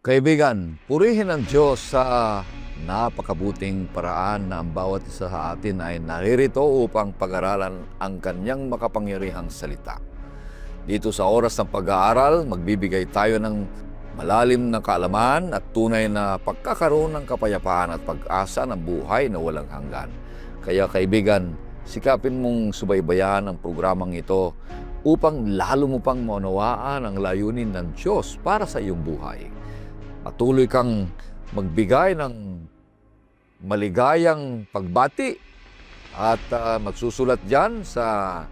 Kaibigan, purihin ang Diyos sa napakabuting paraan na ang bawat isa sa atin ay naririto upang pag-aralan ang kanyang makapangyarihang salita. Dito sa oras ng pag-aaral, magbibigay tayo ng malalim na kaalaman at tunay na pagkakaroon ng kapayapaan at pag-asa ng buhay na walang hanggan. Kaya kaibigan, sikapin mong subaybayan ang programang ito upang lalo mo pang maunawaan ang layunin ng Diyos para sa iyong buhay. Patuloy kang magbigay ng maligayang pagbati at magsusulat dyan sa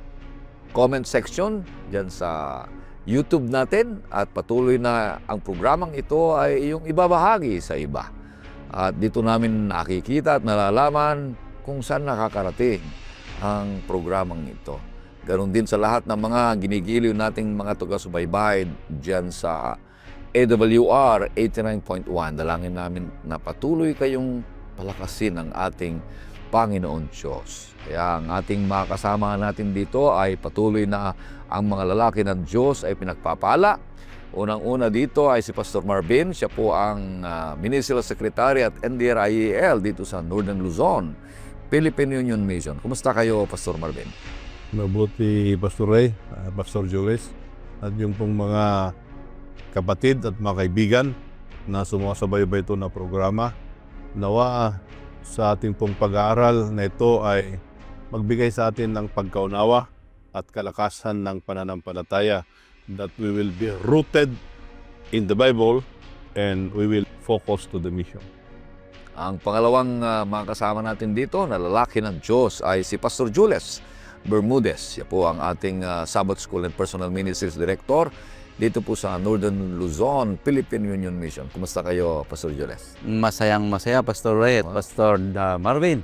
comment section dyan sa YouTube natin at patuloy na ang programang ito ay iyong ibabahagi sa iba. At dito namin nakikita at nalalaman kung saan nakakarating ang programang ito. Ganon din sa lahat ng mga ginigiliw nating mga taga-subaybay dyan sa AWR 89.1. Dalangin namin na patuloy kayong palakasin ang ating Panginoon Diyos. Kaya ang ating mga kasama natin dito ay patuloy na ang mga lalaki ng Diyos ay pinagpapala. Unang-una dito ay si Pastor Marvin. Siya po ang Ministerial Secretary at NDRIEL dito sa Northern Luzon, Philippine Union Mission. Kumusta kayo, Pastor Marvin? Mabuti, Pastor Ray, Pastor Jules, at yung pong mga kapatid at mga kaibigan na sumasabay-bay ito na programa. Nawa sa ating pong pag-aaral na ito ay magbigay sa atin ng pagkaunawa at kalakasan ng pananampalataya, that we will be rooted in the Bible and we will focus to the mission. Ang pangalawang mga kasama natin dito na lalaki ng Diyos ay si Pastor Jules Bermudez. Siya po ang ating Sabbath School and Personal Ministries Director dito po sa Northern Luzon, Philippine Union Mission. Kumusta kayo, Pastor Jules? Masayang-masaya, Pastor Ray at Pastor Marvin.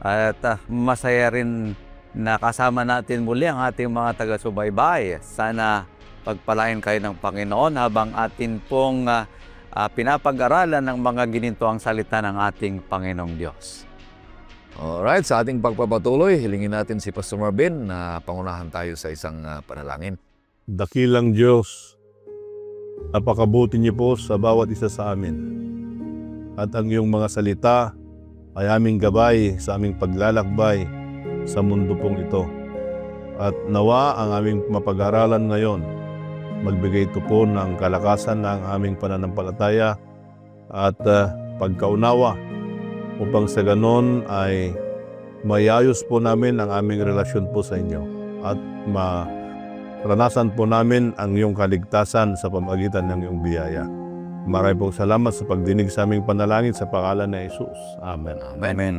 At masaya rin na kasama natin muli ang ating mga taga-subaybay. Sana pagpalain kayo ng Panginoon habang atin pong pinapag-aralan ng mga ginintoang salita ng ating Panginoong Diyos. Alright, sa ating pagpapatuloy, hilingin natin si Pastor Marvin na pangunahan tayo sa isang panalangin. Dakilang Diyos, napakabuti niyo po sa bawat isa sa amin. At ang iyong mga salita ay aming gabay sa aming paglalakbay sa mundo pong ito. At nawa ang aming mapag-aralan ngayon, magbigay ito po ng kalakasan ng aming pananampalataya at pagkaunawa upang sa ganon ay mayayos po namin ang aming relasyon po sa inyo at maranasan po namin ang iyong kaligtasan sa pamagitan ng iyong biyaya. Maraming pong salamat sa pagdinig sa aming panalangin sa pangalan ni Jesus. Amen. Amen.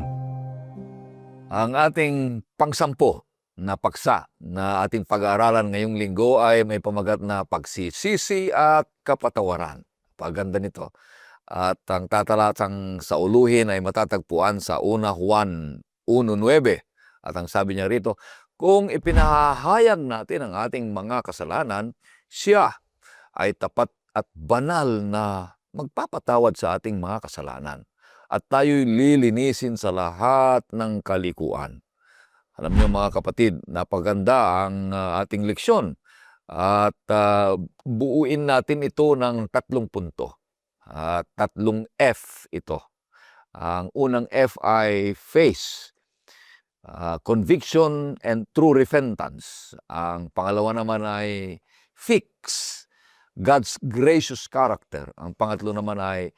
Ang ating pangsampo na paksa na ating pag-aaralan ngayong linggo ay may pamagat na pagsisisi at kapatawaran. Paganda nito. At ang tatalatang sa uluhin ay matatagpuan sa una Juan 1:9. At ang sabi niya rito, kung ipinahahayag natin ang ating mga kasalanan, siya ay tapat at banal na magpapatawad sa ating mga kasalanan. At tayo'y lilinisin sa lahat ng kalikuan. Alam niyo mga kapatid, napaganda ang ating leksyon. At buuin natin ito ng 3 punto. 3 F ito. Ang unang F ay faith. Conviction and true repentance. Ang pangalawa naman ay fix, God's gracious character. Ang pangatlo naman ay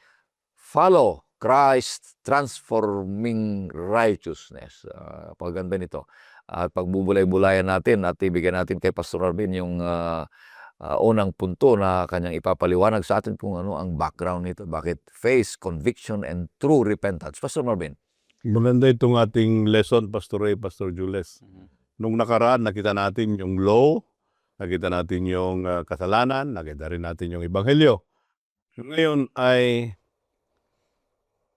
follow, Christ transforming righteousness. Paganda nito. At pagbubulay-bulayan natin at ibigyan natin kay Pastor Arvin yung unang punto na kanyang ipapaliwanag sa atin kung ano ang background nito. Bakit faith, conviction, and true repentance. Pastor Marvin. Maganda itong ating lesson, Pastor Ray, Pastor Jules. Nung nakaraan, nakita natin yung law, nakita natin yung kasalanan, nakita rin natin yung ebanghelyo. Ngayon ay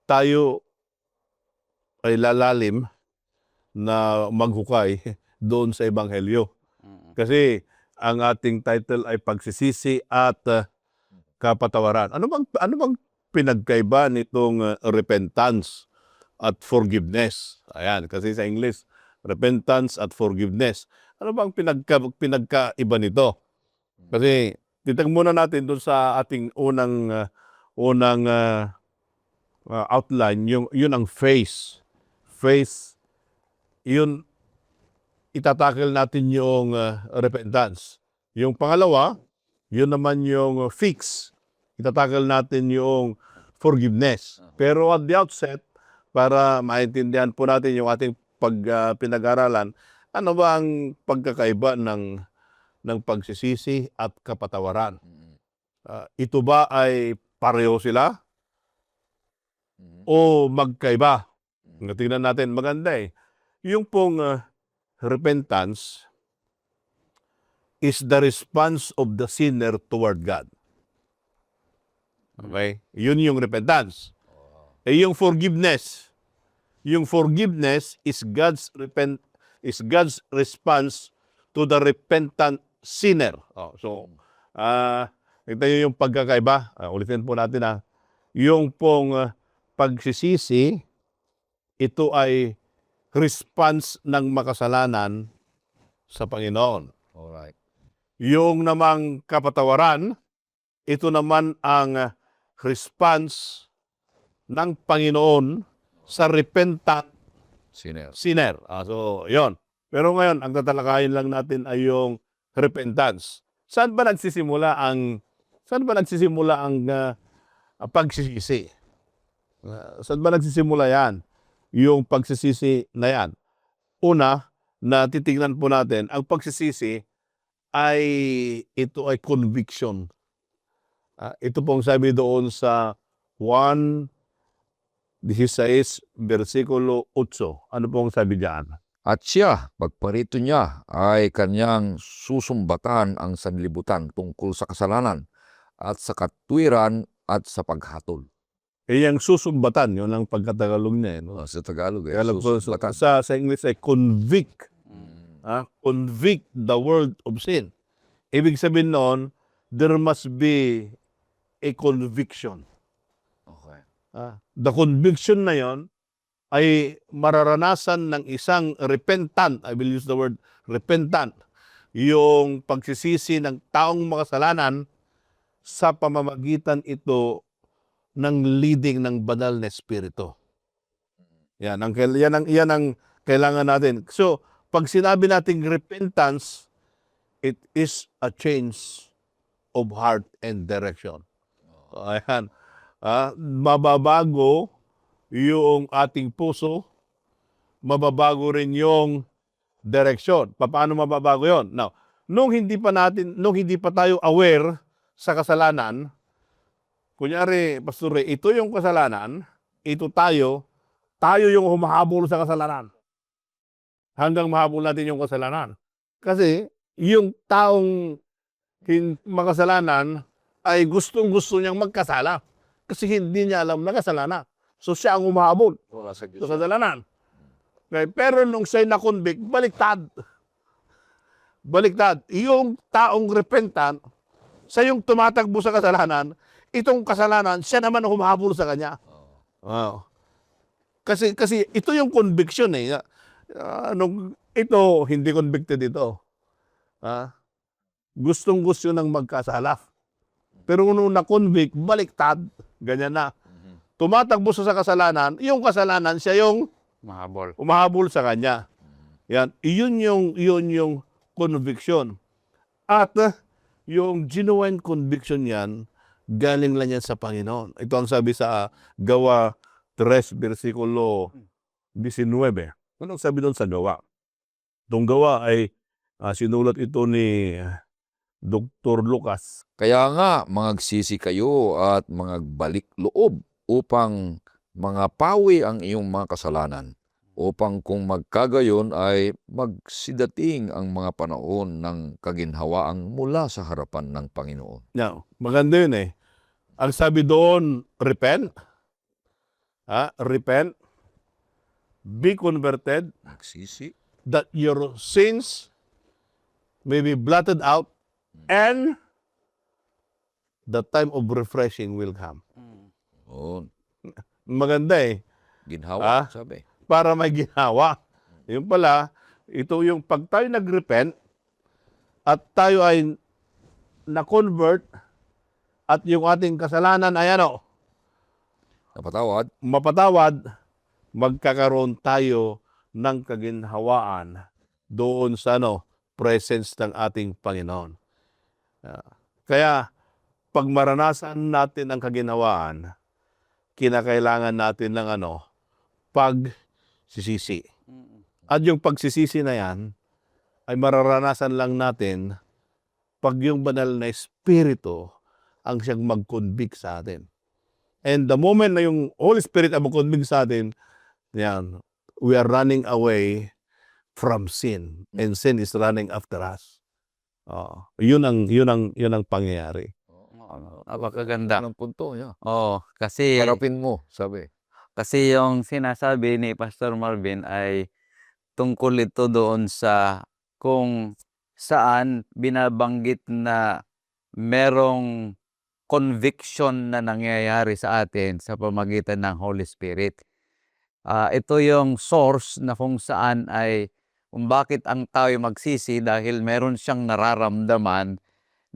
tayo ay lalalim na maghukay doon sa ebanghelyo. Kasi ang ating title ay pagsisisi at kapatawaran. Ano bang pinagkaiba nitong repentance at forgiveness? Ayan, kasi sa English, repentance at forgiveness. Ano bang pinagkaiba nito? Kasi titag muna natin doon sa ating unang outline, yun ang face. Face, yun, itatakil natin yung repentance. Yung pangalawa, yun naman yung fix. Itatakil natin yung forgiveness. Pero at the outset, para maintindihan po natin yung ating pinag-aralan, ano ba ang pagkakaiba ng pagsisisi at kapatawaran? Ito ba ay pareho sila o magkaiba? Tingnan natin, maganda eh. Yung pong repentance is the response of the sinner toward God. Okay? Yun yung repentance. Yung forgiveness is God's response to the repentant sinner. Ito yung pagkakaiba. Ulitin po natin yung pong pagsisisi, ito ay response ng makasalanan sa Panginoon. Alright. Yung namang kapatawaran, ito naman ang response ng Panginoon sa repentant sinner. Yon. Pero ngayon, ang tatalakayin lang natin ay yung repentance. Saan ba nagsisimula ang pagsisisi? Saan ba nagsisimula yan? Yung pagsisisi na yan. Una, na titignan po natin, ang pagsisisi ito ay conviction. Ito pong sabi doon sa 1:16, versikulo 8. Ano pong sabi diyan? At siya, pagparito niya, ay kanyang susumbatan ang sanlibutan tungkol sa kasalanan at sa katwiran at sa paghatol. Yung susumbatan, yun ang pagkatagalog niya. No? Sa Tagalog, Kaya lang po, susumbatan. sa English ay convict. Convict the world of sin. Ibig sabihin noon, there must be a conviction. Okay. The conviction na yon ay mararanasan ng isang repentant, I will use the word repentant, yung pagsisisi ng taong makasalanan sa pamamagitan ito ng leading ng banal na espiritu. Yan ang kailangan natin. So, pag sinabi nating repentance, it is a change of heart and direction. Ayan. Mababago yung ating puso, mababago rin yung direksyon. Paano mababago yon? Now, nung hindi pa tayo aware sa kasalanan, kunyari, Pastor Ray, ito yung kasalanan, ito tayo yung humahabol sa kasalanan. Hanggang mahabol natin yung kasalanan. Kasi, yung taong makasalanan ay gustong-gusto niyang magkasala. Kasi hindi niya alam na kasalanan. So, siya ang humahabol sa kasalanan. Okay? Pero nung siya'y na-convict, baliktad. Yung taong repentant, siya yung tumatakbo sa kasalanan, itong kasalanan, siya naman ang humahabol sa kanya. Wow. Kasi ito yung conviction eh. Ito, hindi convicted ito. Gustong-gusto nang magkasala. Pero nung na-convict, baliktad. Ganyan na. Tumatakbo sa kasalanan, yung kasalanan, siya yung umahabol sa kanya. Yan. Yun yung conviction. At yung genuine conviction yan, galing lang yan sa Panginoon. Ito ang sabi sa Gawa 3, versikulo 19. Ano ang sabi doon sa Gawa? Itong Gawa ay sinulat ito ni Dr. Lucas. Kaya nga, magsisi kayo at magbalik loob upang mangapawi ang iyong mga kasalanan, upang kung magkagayon ay magsidating ang mga panahon ng kaginhawaang mula sa harapan ng Panginoon. Now, maganda yun eh. Ang sabi doon, repent. Repent. Be converted. Magsisi. That your sins may be blotted out and the time of refreshing will come. Maganda eh. Ginhawa, sabi. Para may ginawa. Yung pala, ito yung pag tayo nag-repent at tayo ay na-convert at yung ating kasalanan ay mapatawad, magkakaroon tayo ng kaginhawaan doon sa presence ng ating Panginoon. Kaya pag maranasan natin ang kaginhawaan, kinakailangan natin ng pagsisisi. At yung pagsisisi na yan ay mararanasan lang natin pag yung banal na Espiritu ang siyang mag-convict sa atin. And the moment na yung Holy Spirit ang mag-convict sa atin, yan, we are running away from sin. And sin is running after us. Yun ang pangyayari. Napakaganda. Ang punto, yeah. Kasi Harapin mo, sabi. Kasi yung sinasabi ni Pastor Marvin ay tungkol ito doon sa kung saan binabanggit na merong conviction na nangyayari sa atin sa pamagitan ng Holy Spirit. Ito yung source na kung saan ay kung bakit ang tao magsisi dahil meron siyang nararamdaman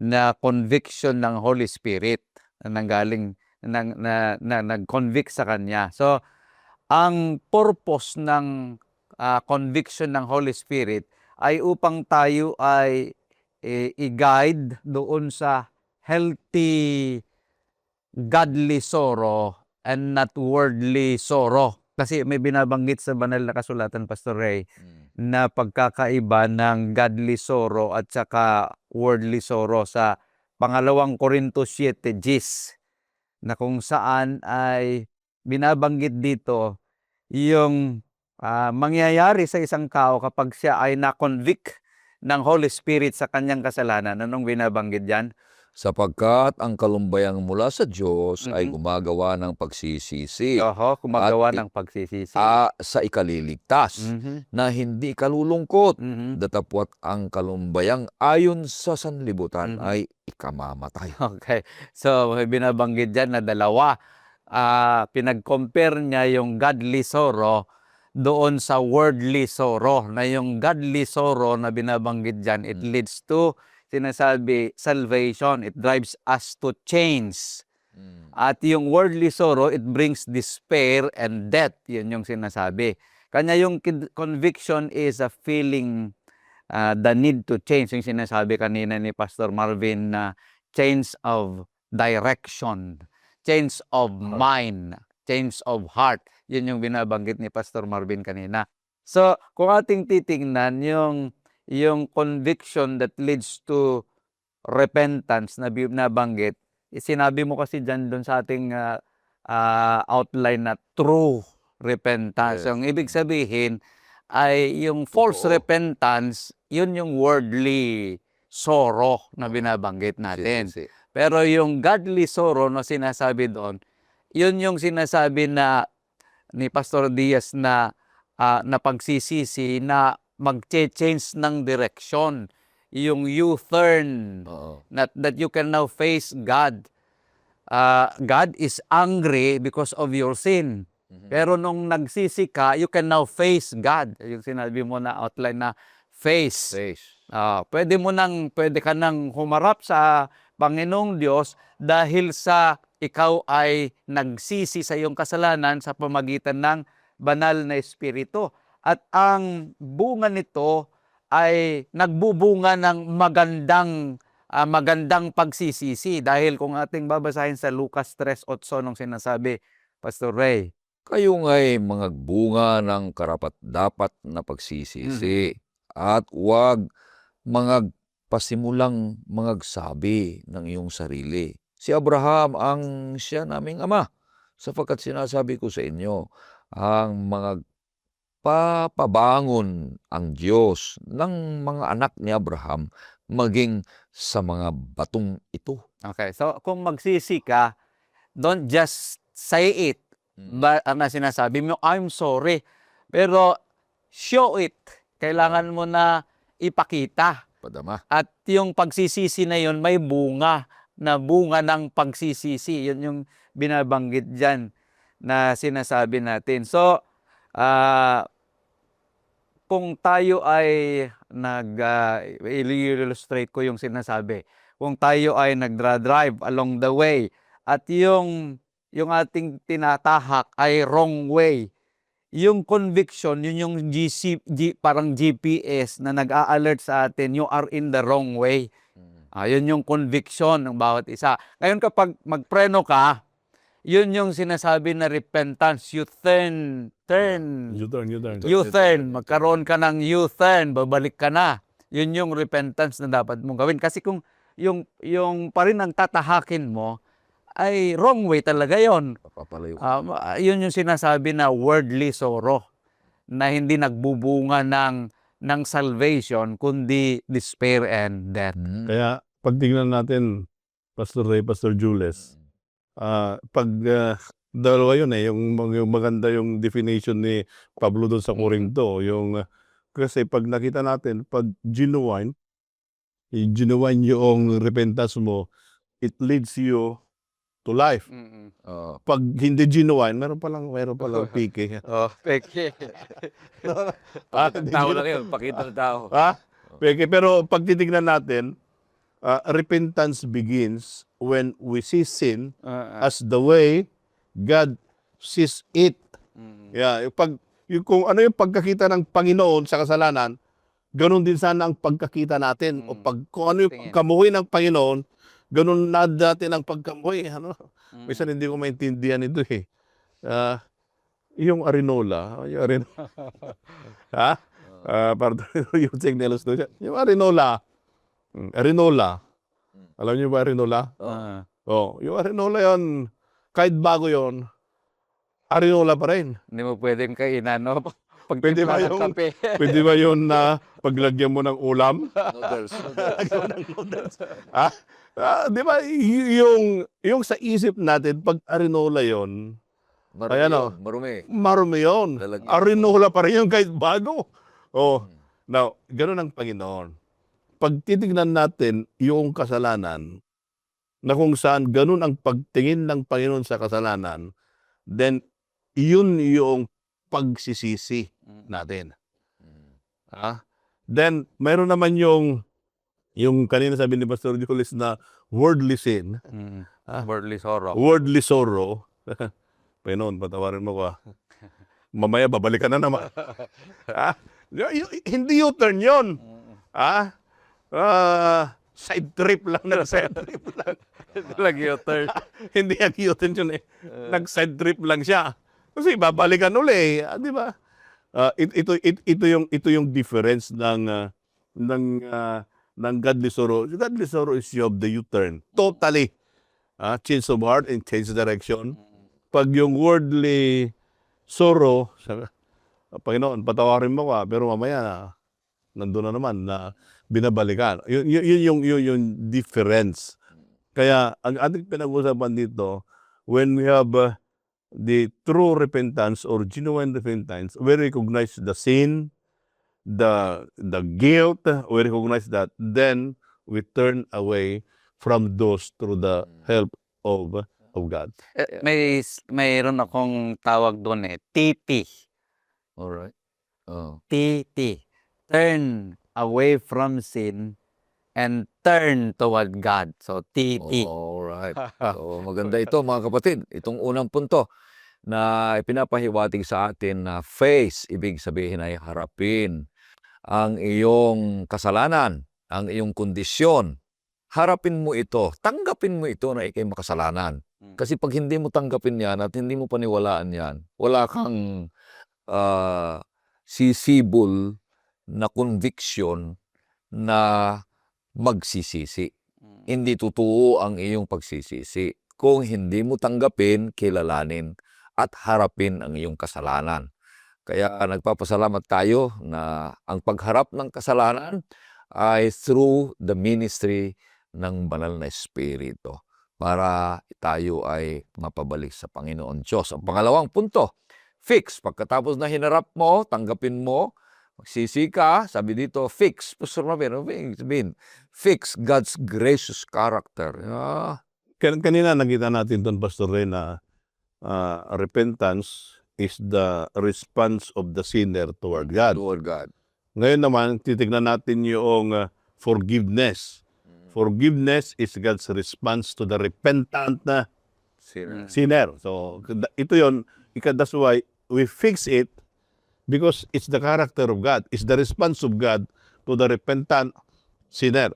na conviction ng Holy Spirit na nanggaling na nag-convict sa kanya. So, ang purpose ng conviction ng Holy Spirit ay upang tayo ay i-guide doon sa healthy, godly sorrow and not worldly sorrow. Kasi may binabanggit sa banal na kasulatan, Pastor Ray, na pagkakaiba ng godly sorrow at saka worldly sorrow sa pangalawang Korinto 7:10 na kung saan ay binabanggit dito yung mangyayari sa isang tao kapag siya ay na-convict ng Holy Spirit sa kanyang kasalanan. Anong binabanggit dyan? Sapagkat ang kalumbayang mula sa Diyos ay gumagawa ng pagsisisi. Gumagawa At ng pagsisisi. Sa ikaliligtas na hindi kalulungkot. Datapwat ang kalumbayang ayon sa sanlibutan ay ikamamatay. Okay. So, may binabanggit dyan na dalawa. Pinag-compare niya yung godly sorrow doon sa worldly sorrow. Na yung godly sorrow na binabanggit dyan, it leads to, sinasabi, salvation. It drives us to change. At yung worldly sorrow, it brings despair and death. Yun yung sinasabi. Kanya yung conviction is a feeling, the need to change. Yung sinasabi kanina ni Pastor Marvin na change of direction, change of mind, change of heart. Yun yung binabanggit ni Pastor Marvin kanina. So, kung ating titingnan yung conviction that leads to repentance na binabanggit, sinabi mo kasi dyan doon sa ating outline na true repentance. Yes. Yung ibig sabihin ay yung false repentance, yun yung worldly sorrow na binabanggit natin. Pero yung godly sorrow na sinasabi doon, yun yung sinasabi na ni Pastor Diaz na pagsisisi na mag-change ng direction. Yung U-turn, that you can now face God. God is angry because of your sin. Pero nung nagsisi ka, you can now face God. Yung sinabi mo na outline na face. Pwede ka nang humarap sa Panginoong Diyos dahil sa ikaw ay nagsisi sa iyong kasalanan sa pamagitan ng banal na Espiritu. At ang bunga nito ay nagbubunga ng magandang pagsisisi. Dahil kung ating babasahin sa Lucas 3:8 nung sinasabi, Pastor Ray, kayo nga'y mga bunga ng karapat-dapat na pagsisisi at huwag pasimulang mangagsabi ng iyong sarili. Si Abraham ang siya naming ama, sapagkat sinasabi ko sa inyo, ang papabangon ang Diyos ng mga anak ni Abraham maging sa mga batong ito. Okay, so kung magsisi ka, don't just say it. Na sinasabi mo, I'm sorry. Pero show it. Kailangan mo na ipakita. Padama. At yung pagsisisi na yun, may bunga ng pagsisisi. Yun yung binabanggit dyan na sinasabi natin. So, kung tayo ay i-illustrate ko yung sinasabi. Kung tayo ay nagdra-drive along the way at yung yung ating tinatahak ay wrong way. Yung conviction, yun yung parang GPS na nag-a-alert sa atin, you are in the wrong way. Yun yung conviction ng bawat isa. Ngayon kapag magpreno ka, yun yung sinasabi na repentance. You turn. U-turn. Magkaroon ka ng U-turn, babalik ka na. Yun yung repentance na dapat mong gawin. Kasi kung yung pa rin ang tatahakin mo, ay wrong way talaga yon. Papapalayo. Yun yung sinasabi na worldly sorrow, na hindi nagbubunga ng salvation, kundi despair and death. Kaya pag tingnan natin, Pastor Ray, Pastor Jules, pag dalawa yun yung maganda yung definition ni Pablo doon sa Corinto, kasi pag nakita natin, pag genuine yung repentance mo, it leads you to life. Pag hindi genuine, meron palang pike. Peke. Tao lang yun, pakita ng tao. Peke. Pero pag titignan natin, repentance begins when we see sin as the way God sees it. Yeah, kung ano yung pagkakita ng Panginoon sa kasalanan, ganun din sana ang pagkakita natin. O kung ano yung pagkamuhi ng Panginoon, ganun na natin ang pagkamuhi. Minsan hindi ko maintindihan ito eh. Yung Arinola. Pardon, yung signalos doon. Yung Arinola. Alam niyo ba Arinola? Yung Arinola yon, kahit bago yon, Arinola pa rin. Hindi mo pwedeng kainan, no? Pwede ba yun na paglagyan mo ng ulam? Noodles. Di ba, yung sa isip natin, pag Arinola yon, marumi yun. Arinola pa rin yun kahit bago. Now, ganun ang Panginoon. Pag titignan natin yung kasalanan, na kung saan ganun ang pagtingin ng Panginoon sa kasalanan, then yun yung pagsisisi natin. Then, mayroon naman yung kanina sabi ni Pastor Jules na worldly sin. Worldly sorrow. Worldly sorrow. Panginoon, patawarin mo ko. Mamaya, babalikan na naman. Hindi U-turn yun. Side trip lang. U-turn. Hindi yung U-turn yun eh. Nag-side trip lang siya. Kasi babalikan uli, di ba? Ito yung difference ng godly sorrow. Godly sorrow is you of the U-turn. Totally. Change of heart and change direction. Pag yung worldly sorrow, Panginoon, patawarin mo ka, pero mamaya nandun na naman na binabalikan. Yun yung difference. Kaya ang ating pinag-usapan dito, when we have the true repentance or genuine repentance, we recognize the sin, the guilt, we recognize that, then we turn away from those through the help of God. Mayroon akong tawag doon TT. Alright. TT. Turn away from sin and turn toward God. So, TT. Alright. So, maganda ito mga kapatid. Itong unang punto na ipinapahiwatig sa atin na face, ibig sabihin ay harapin ang iyong kasalanan, ang iyong kondisyon. Harapin mo ito, tanggapin mo ito na ikay makasalanan. Kasi pag hindi mo tanggapin yan at hindi mo paniwalaan yan, wala kang sisibol na conviction na magsisisi. Hindi totoo ang iyong pagsisisi kung hindi mo tanggapin, kilalanin at harapin ang iyong kasalanan. Kaya nagpapasalamat tayo na ang pagharap ng kasalanan ay through the ministry ng Banal na Espiritu para tayo ay mapabalik sa Panginoon Diyos. Ang pangalawang punto, fix. Pagkatapos na hinarap mo, tanggapin mo, magsisi ka, sabi dito, fix. Fix God's gracious character. Kanina nakita natin doon, Pastor Ray, na repentance is the response of the sinner toward God. Toward God. Ngayon naman, titignan natin yung forgiveness. Forgiveness is God's response to the repentant Mm. sinner. So, ito yon. That's why we fix it because it's the character of God. It's the response of God to the repentant sinner.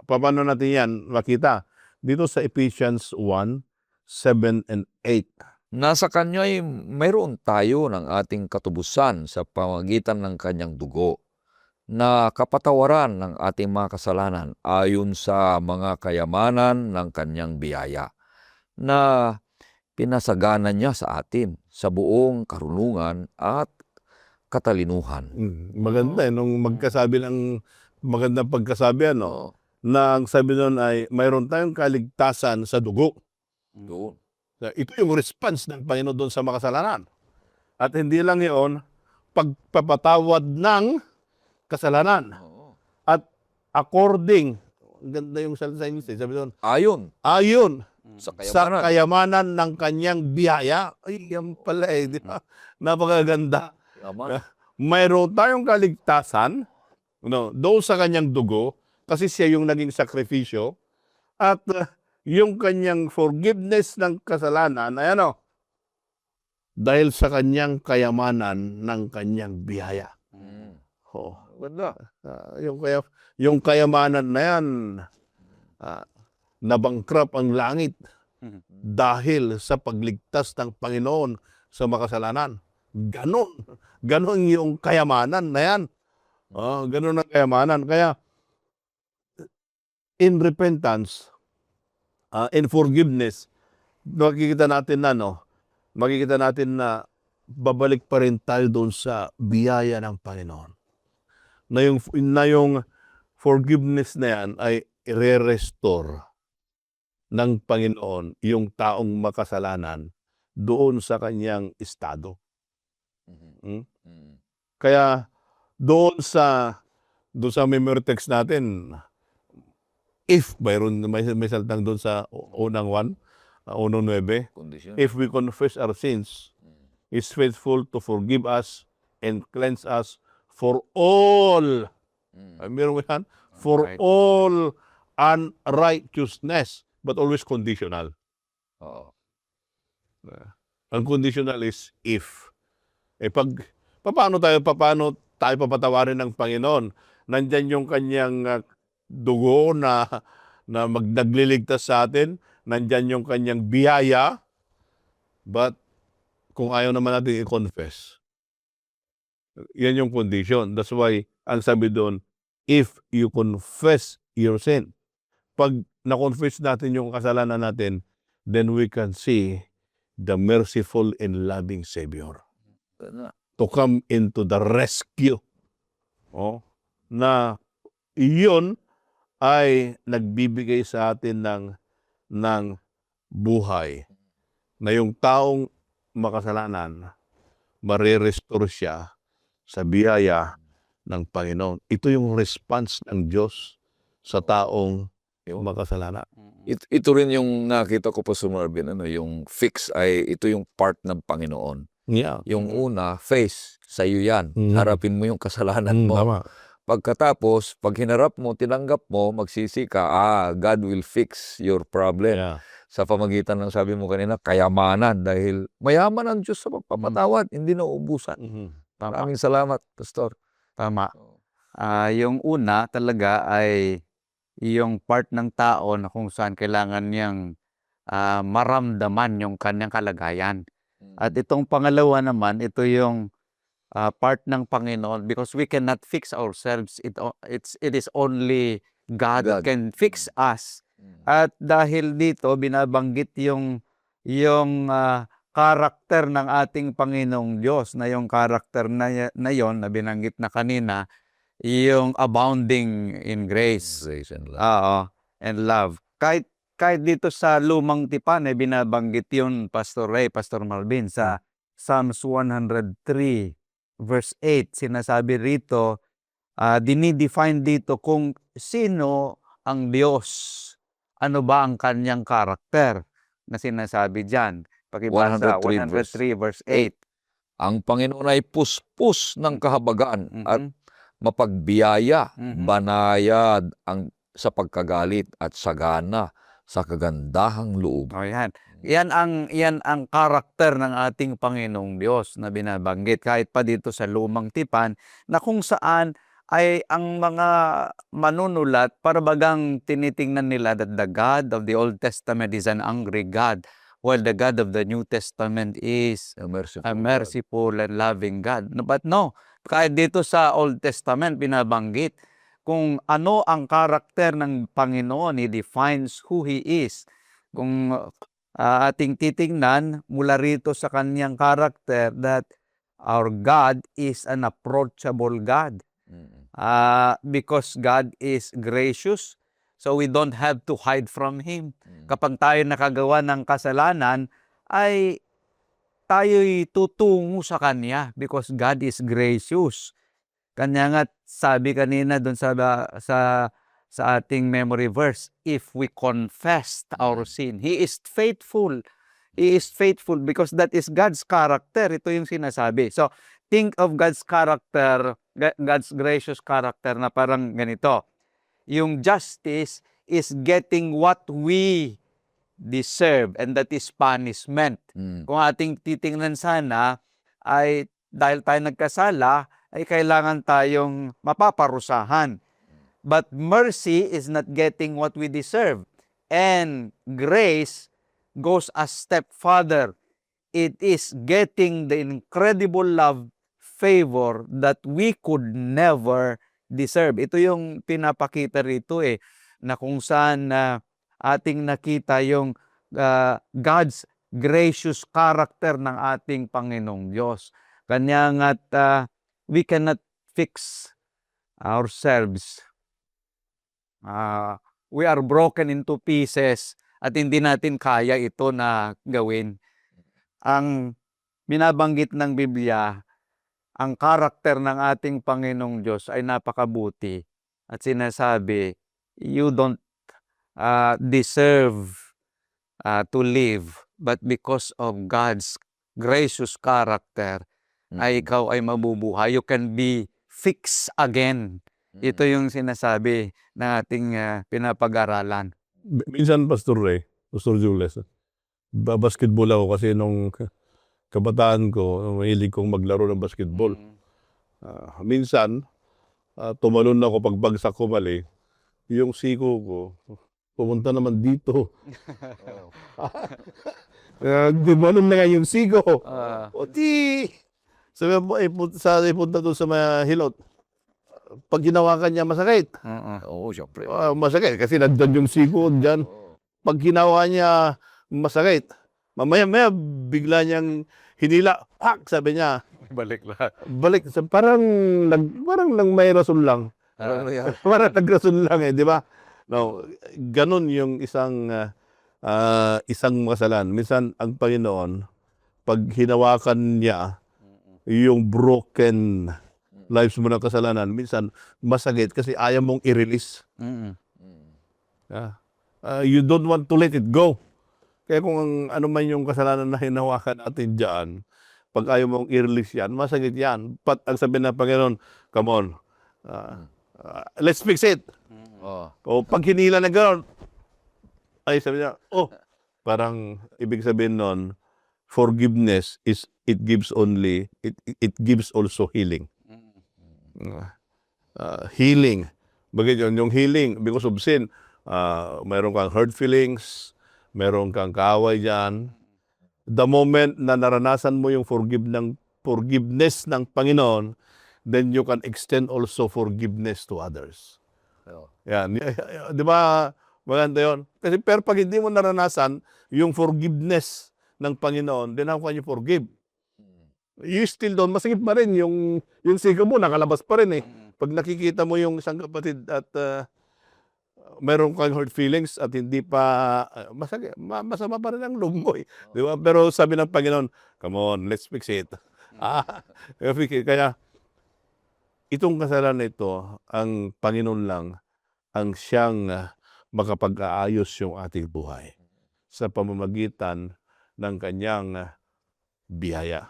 Paano natin yan makita? Dito sa Ephesians 1, 7 and 8. Nasa kanya ay mayroon tayo ng ating katubusan sa pamagitan ng kanyang dugo na kapatawaran ng ating mga kasalanan ayon sa mga kayamanan ng kanyang biyaya na pinasagana niya sa atin sa buong karunungan at katalinuhan. Maganda nung magkasabi ng magandang pagkasabi, Oo. na ang sabi nun ay mayroon tayong kaligtasan sa dugo. Doon. Ito yung response ng Panginoon doon sa makasalanan. At hindi lang yun, pagpapatawad ng kasalanan. Oo. At according, ang ganda yung salita sa English, sabi doon, ayon Sa sa kayamanan. kayamanan ng kanyang biyaya. Ay, yan pala di ba? Napakaganda. Yaman. Mayroon tayong kaligtasan, doon sa kanyang dugo, kasi siya yung naging sakripisyo, at yung kanyang forgiveness ng kasalanan ay dahil sa kanyang kayamanan ng kanyang biyaya. Mm. Oh. Ganda. Yung kayamanan na yan, nabangkrap ang langit dahil sa pagligtas ng Panginoon sa makasalanan. Ganon yung kayamanan na yan. Ganon ang kayamanan. Kaya, in repentance, in forgiveness, makikita natin na babalik pa rin tayo doon sa biyaya ng Panginoon. Na yung forgiveness na yan ay i-restore ng Panginoon yung taong makasalanan doon sa kanyang estado. Mm. Kaya doon sa memory text natin, if may saltang doon sa unang 9, Kondisyon. if we confess our sins, is faithful to forgive us and cleanse us for all. Meron mo yan? For Right. all unrighteousness, but always conditional. Oo. Ang conditional is if. Paano tayo papatawarin ng Panginoon? Nandyan yung kanyang dugo na nagliligtas sa atin. Nandyan yung kanyang biyaya. But kung ayaw naman natin i-confess, yan yung condition. That's why, ang sabi doon, if you confess your sin, pag na-confess natin yung kasalanan natin, then we can see the merciful and loving Savior Ganda. to come into the rescue. Na iyon ay nagbibigay sa atin ng buhay. Na yung taong makasalanan, marirestore siya sa biyaya ng Panginoon. Ito yung response ng Diyos sa taong makasalanan. Ito rin yung nakita ko po sa Marvin, yung fix ay ito yung part ng Panginoon. Yeah. Yung una, face, sa iyo yan. Mm. Harapin mo yung kasalanan mo. Tama. Pagkatapos, pag hinarap mo, tinanggap mo, magsisi ka, God will fix your problem. Yeah. Sa pamagitan ng sabi mo kanina, kayamanan. Dahil mayaman ang Diyos sa pagpapatawad, hindi nauubusan. Maraming salamat, Pastor. Tama. Yung una talaga ay yung part ng tao na kung saan kailangan niyang maramdaman yung kanyang kalagayan. At itong pangalawa naman, ito yung part ng Panginoon because we cannot fix ourselves. It is only God can fix us. At dahil dito, binabanggit yung karakter ng ating Panginoong Diyos na yung karakter na yon na binanggit na kanina, yung abounding in grace. Grace and love. Oo, and love. Kahit dito sa Lumang Tipan, binabanggit yun, Pastor Ray, Pastor Malvin, sa Psalms 103, verse 8, sinasabi rito, dinidefine dito kung sino ang Diyos. Ano ba ang kanyang karakter na sinasabi dyan? Pakibasa, 103 verse 8. Ang Panginoon ay puspos ng kahabagan at mapagbiyaya, banayad sa pagkagalit at sagana sa kagandahang loob. O yan. Yan ang karakter ng ating Panginoong Diyos na binabanggit kahit pa dito sa Lumang Tipan, na kung saan ay ang mga manunulat parabagang tinitingnan nila that the God of the Old Testament is an angry God, while the God of the New Testament is A merciful a God. merciful and loving God. But no, kahit dito sa Old Testament binabanggit kung ano ang karakter ng Panginoon. He defines who He is. Kung ating titingnan mula rito sa kanyang karakter, that our God is an approachable God. Mm. Because God is gracious, so we don't have to hide from Him. Mm. Kapag tayo nakagawa ng kasalanan, ay tayo'y tutungo sa Kanya because God is gracious. Kanya nga sabi kanina doon sa ating memory verse, if we confess our sin, He is faithful. He is faithful because that is God's character. Ito yung sinasabi. So, think of God's character, God's gracious character na parang ganito. Yung justice is getting what we deserve, and that is punishment. Mm. Kung ating titingnan sana, ay dahil tayo nagkasala, ay kailangan tayong mapaparusahan. But mercy is not getting what we deserve. And grace goes a step further. It is getting the incredible love, favor that we could never deserve. Ito yung pinapakita rito na kung saan ating nakita yung God's gracious character ng ating Panginoong Diyos. Kanya nga't we cannot fix ourselves. We are broken into pieces at hindi natin kaya ito na gawin. Ang binabanggit ng Biblia, ang karakter ng ating Panginoong Diyos ay napakabuti at sinasabi, you don't deserve to live, but because of God's gracious character, ay ikaw ay mabubuhay. You can be fixed again. Ito yung sinasabi ng ating pinapag-aralan. Minsan, Pastor Ray, Pastor Jules, basketball ako kasi nung kabataan ko, mahilig kong maglaro ng basketball. Minsan, tumalon ako pagbagsak ko mali, yung siko ko, pumunta naman dito. Tumalon na nga yung siko. O di, sabi mo, ipunta doon sa mga hilot. Pag ginawakan niya, masakit. Oo, syempre. Masakit kasi nandun yung siko dyan. Pag ginawa niya, masakit. Mamaya-maya, bigla niyang hinila. Pak! Sabi niya. Balik lahat. Balik. Parang lang may rason lang. Parang nagrason lang di ba? No, ganun yung isang masalan. Minsan, ang Panginoon, pag hinawakan niya yung broken lives mo ng kasalanan, minsan masakit kasi ayaw mong i-release. You don't want to let it go. Kaya kung ano man yung kasalanan na hinawakan natin dyan, pag ayaw mong i-release yan, masakit yan. Ang sabi ng Panginoon, come on, let's fix it. O pag hinila na gano'n, ay sabi niya, parang ibig sabihin nun, forgiveness is, it gives also healing. Healing. Bagay yun, yung healing because of sin, mayroon kang hurt feelings, mayroon kang kaaway dyan. The moment na naranasan mo yung forgiveness ng Panginoon, then you can extend also forgiveness to others. Yan. Di ba, maganda yun? Kasi pero pag hindi mo naranasan yung forgiveness ng Panginoon, then how can you forgive? You still don't, masakit pa rin yung siko mo, nakalabas pa rin Pag nakikita mo yung isang kapatid at meron kang hurt feelings at hindi pa masakit, masama pa rin ang loob mo Di ba? Pero sabi ng Panginoon, come on, let's fix it. Kaya itong kasalanan ito, ang Panginoon lang ang siyang makapag-aayos yung ating buhay sa pamamagitan ng kanyang biyaya.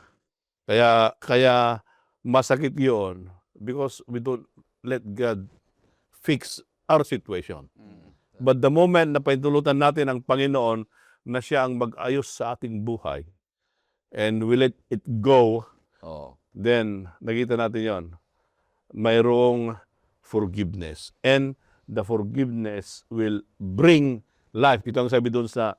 Kaya masakit yun because we don't let God fix our situation. But the moment na paintulutan natin ang Panginoon, na siya ang mag-ayos sa ating buhay and we let it go, Oh. then nakita natin yon, mayroong forgiveness. And the forgiveness will bring life. Ito ang sabi doon sa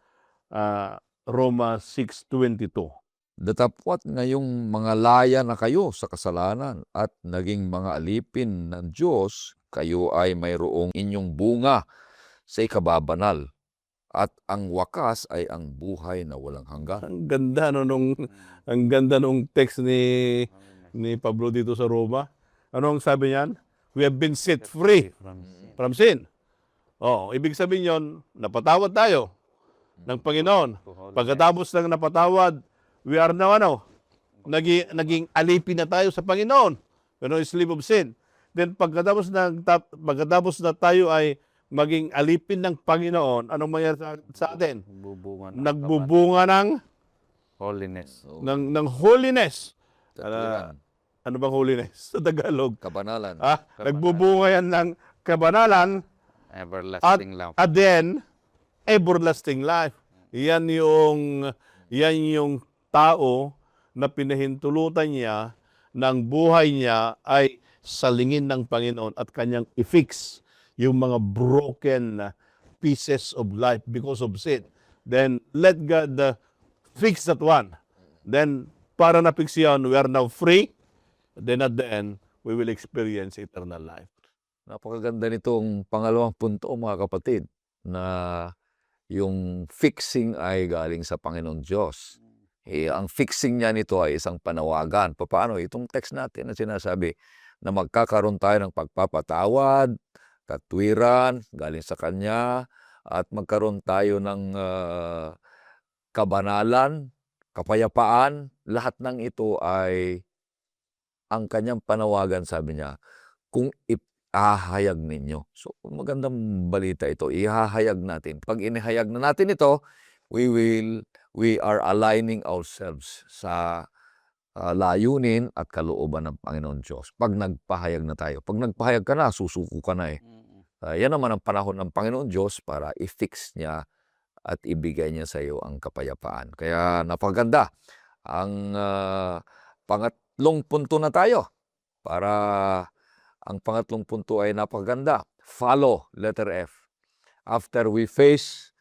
Roma 6:22. Datapwat ngayong mga laya na kayo sa kasalanan at naging mga alipin ng Diyos, kayo ay mayroong inyong bunga sa ikababanal at ang wakas ay ang buhay na walang hanggan. Ang ganda nung text ni Pablo dito sa Roma. Ano ang sabi niyan? We have been set free from sin. Oh, ibig sabihin yon, napatawad tayo ng Panginoon. Pagkatapos ng napatawad, we are now naging alipin na tayo sa Panginoon. Slave of sin. Then pagkatapos na tayo ay maging alipin ng Panginoon, anong mangyari sa atin? Nagbubunga ng holiness. ng holiness. Katwiran, Ano bang holiness sa Tagalog? kabanalan. Nagbubunga yan ng kabanalan Everlasting love. at then everlasting life. Yan yung tao na pinahintulutan niya ng buhay niya ay salingin ng Panginoon at kanyang i-fix yung mga broken pieces of life because of sin. Then let God fix that one. Then para na-fix yan, we are now free. Then at the end, we will experience eternal life. Napakaganda nitong pangalawang punto, mga kapatid, na yung fixing ay galing sa Panginoon Diyos. Ang fixing niya nito ay isang panawagan. Paano? Itong text natin na sinasabi na magkakaroon tayo ng pagpapatawad, katwiran, galing sa Kanya, at magkaroon tayo ng kabanalan, kapayapaan. Lahat ng ito ay ang Kanyang panawagan, sabi niya, kung ihahayag ninyo. So, magandang balita ito. Ihahayag natin. Pag inihayag na natin ito, we are aligning ourselves sa layunin at kalooban ng Panginoon Diyos. Pag nagpahayag na tayo. Pag nagpahayag ka na, susuko ka na eh. Yan naman ang panahon ng Panginoon Diyos para i-fix niya at ibigay niya sa iyo ang kapayapaan. Kaya napaganda. Ang pangatlong punto na tayo. Para ang pangatlong punto ay napaganda. Follow, letter F. After we face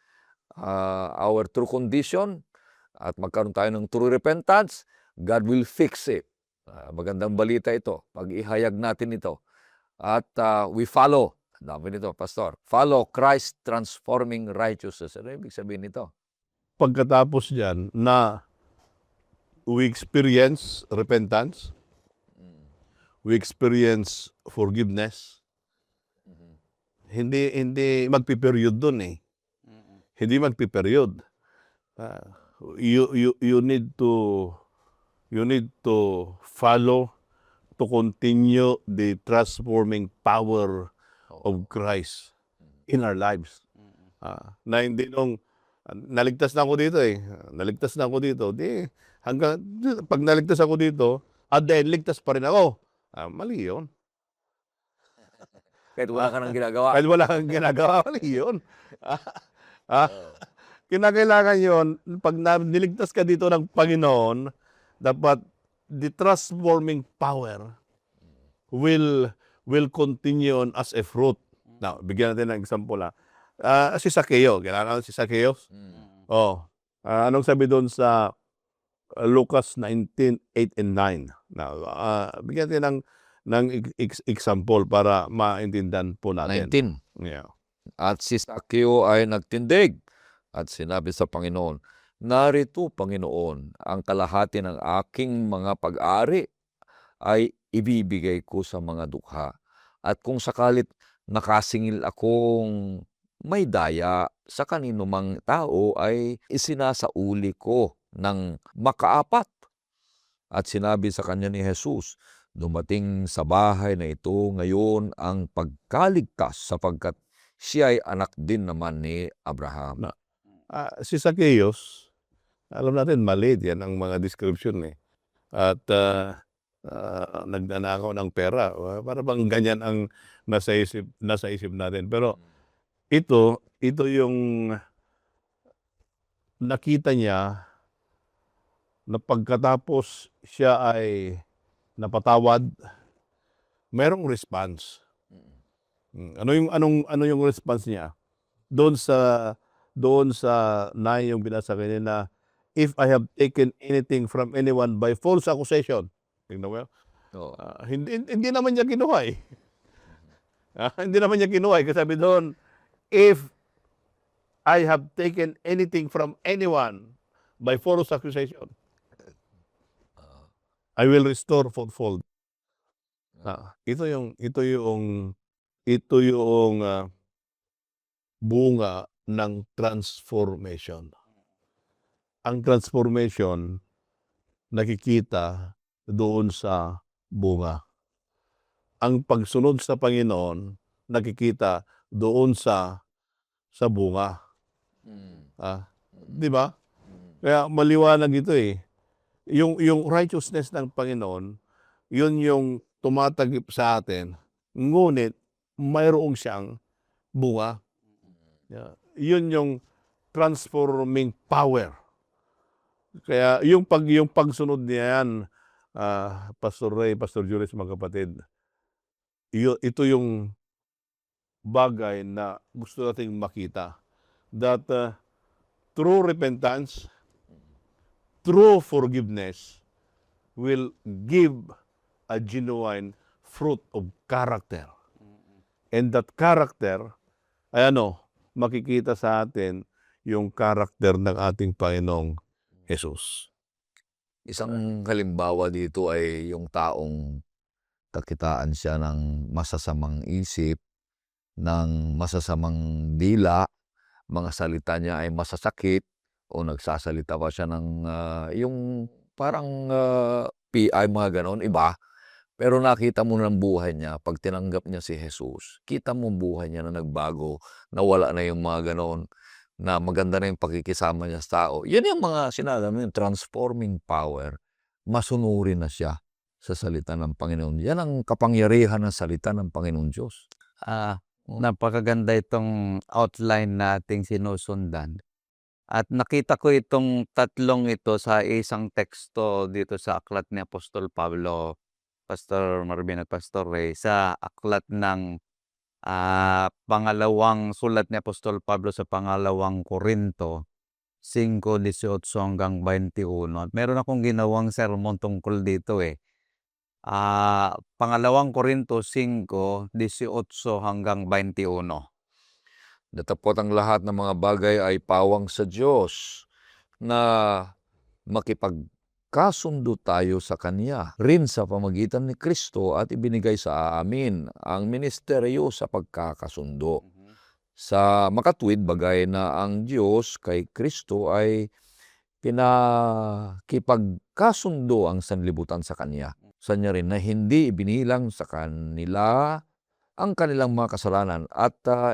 our true condition at magkaroon tayo ng true repentance, God will fix it. Magandang balita ito. Pag ihayag natin ito. At we follow. Dami nito, Pastor. Follow Christ transforming righteousness. Ano ibig sabihin nito? Pagkatapos diyan na we experience repentance, we experience forgiveness, hindi magpi-period doon eh. Hindi magpi-period. You need to follow, to continue the transforming power of Christ in our lives. Na hindi nung naligtas na ako dito eh. Naligtas na ako dito. Hanggang pag naligtas ako dito, at then ligtas pa rin ako. Mali yun. Kahit wala ka nang ginagawa. Kahit wala kang ginagawa, mali yun. Kinakailangan yun, pag niligtas ka dito ng Panginoon, dapat the transforming power will continue on as a fruit. Now, bigyan natin ng example si Zacchaeus. Kailangan si Zacchaeus? Anong sabi doon sa Lucas 19:8 and 9? Now, bigyan natin ng example para maintindihan po natin. 19. Yeah. At si Zacchaeus ay nagtindig at sinabi sa Panginoon, narito, Panginoon, ang kalahati ng aking mga pag-ari ay ibibigay ko sa mga dukha. At kung sakalit nakasingil akong may daya sa kanino mang tao ay isinasauli ko ng makaapat. At sinabi sa kanya ni Jesus, dumating sa bahay na ito ngayon ang pagkaligtas sapagkat siya ay anak din naman ni Abraham. Si Zacchaeus, alam natin, maliit yan ang mga description eh. At nagnanakaw ng pera. Para bang ganyan ang nasa isip natin. Pero ito yung nakita niya na pagkatapos siya ay napatawad, merong response. Ano yung response niya? Doon sa na yung binasa kanina, if I have taken anything from anyone by false accusation. Tingnan mo yun? Oo. Hindi naman niya kinuha eh. Hindi naman niya kinuha eh. Kasi sabi doon, if I have taken anything from anyone by false accusation, I will restore fourfold. Ito yung bunga ng transformation. Ang transformation nakikita doon sa bunga. Ang pagsunod sa Panginoon nakikita doon sa bunga. Di ba? Kaya maliwanag ito eh. Yung righteousness ng Panginoon, yun yung tumatagip sa atin. Ngunit mayroong siyang bunga. Yun yung transforming power. Kaya yung pagsunod niyan, Pastor Ray, Pastor Julius, mga kapatid, ito yung bagay na gusto nating makita. That true repentance, true forgiveness will give a genuine fruit of character. And that character ay makikita sa atin yung character ng ating Panginoong Jesus. Isang halimbawa dito ay yung taong kakitaan siya ng masasamang isip, ng masasamang dila, mga salita niya ay masasakit o nagsasalita pa siya ng yung parang PI, mga ganon, iba. Pero nakita mo ng buhay niya, pag tinanggap niya si Jesus, kita mo buhay niya na nagbago, nawala na yung mga ganon, na maganda na yung pakikisama niya sa tao. Yan yung mga sinabi yung transforming power. Masunurin na siya sa salita ng Panginoon. Yan ang kapangyarihan ng salita ng Panginoon Diyos. Napakaganda itong outline nating sinusundan. At nakita ko itong tatlong ito sa isang teksto dito sa aklat ni Apostol Pablo, Pastor Marvin at Pastor Ray, sa aklat ng pangalawang sulat ni Apostol Pablo sa pangalawang Korinto 5:18 hanggang 21. At meron akong ginawang sermon tungkol dito eh. Pangalawang Korinto 5:18 hanggang 21. Datapot ang lahat ng mga bagay ay pawang sa Diyos na makipagkasundo tayo sa Kanya rin sa pamagitan ni Kristo at ibinigay sa amin ang ministeryo sa pagkakasundo. Sa makatwid, bagay na ang Diyos kay Kristo ay pinakipagkasundo ang sanlibutan sa Kanya. Sa niya rin na hindi ibinilang sa kanila ang kanilang mga kasalanan at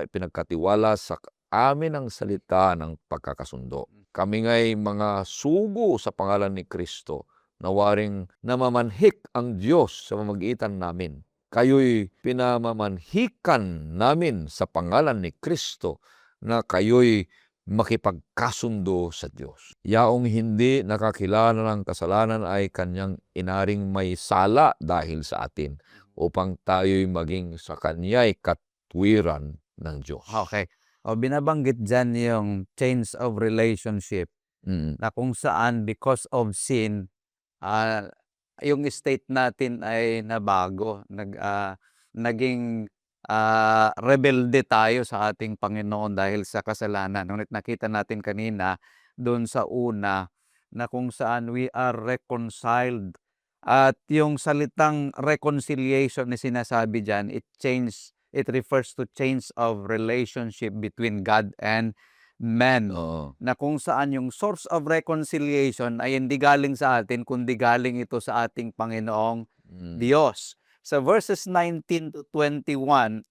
pinagkatiwala sa amin ang salita ng pagkakasundo. Kami nga'y mga sugo sa pangalan ni Kristo, na waring namamanhik ang Diyos sa pamagitan namin. Kayo'y pinamamanhikan namin sa pangalan ni Kristo na kayo'y makipagkasundo sa Diyos. Yaong hindi nakakilala ng kasalanan ay kanyang inaring may sala dahil sa atin, upang tayo'y maging sa Kanya'y katwiran ng Diyos. Okay. Binabanggit dyan yung change of relationship na kung saan because of sin, yung state natin ay nabago. Naging rebelde tayo sa ating Panginoon dahil sa kasalanan. Ngunit nakita natin kanina doon sa una na kung saan we are reconciled. At yung salitang reconciliation na sinasabi dyan, it refers to change of relationship between God and man. Na kung saan yung source of reconciliation ay hindi galing sa atin, kundi galing ito sa ating Panginoong Diyos. Sa verses 19 and 21,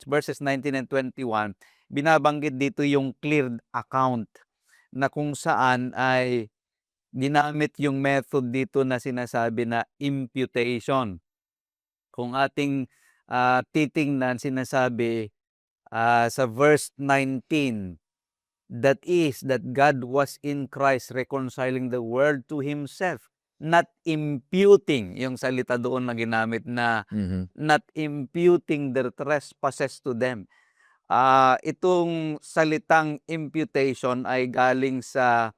binabanggit dito yung cleared account na kung saan ay ginamit yung method dito na sinasabi na imputation. Kung ating titingnan, sinasabi sa verse 19, That is, that God was in Christ reconciling the world to Himself, not imputing, yung salita doon na ginamit na Mhm. not imputing their trespasses to them. Itong salitang imputation ay galing sa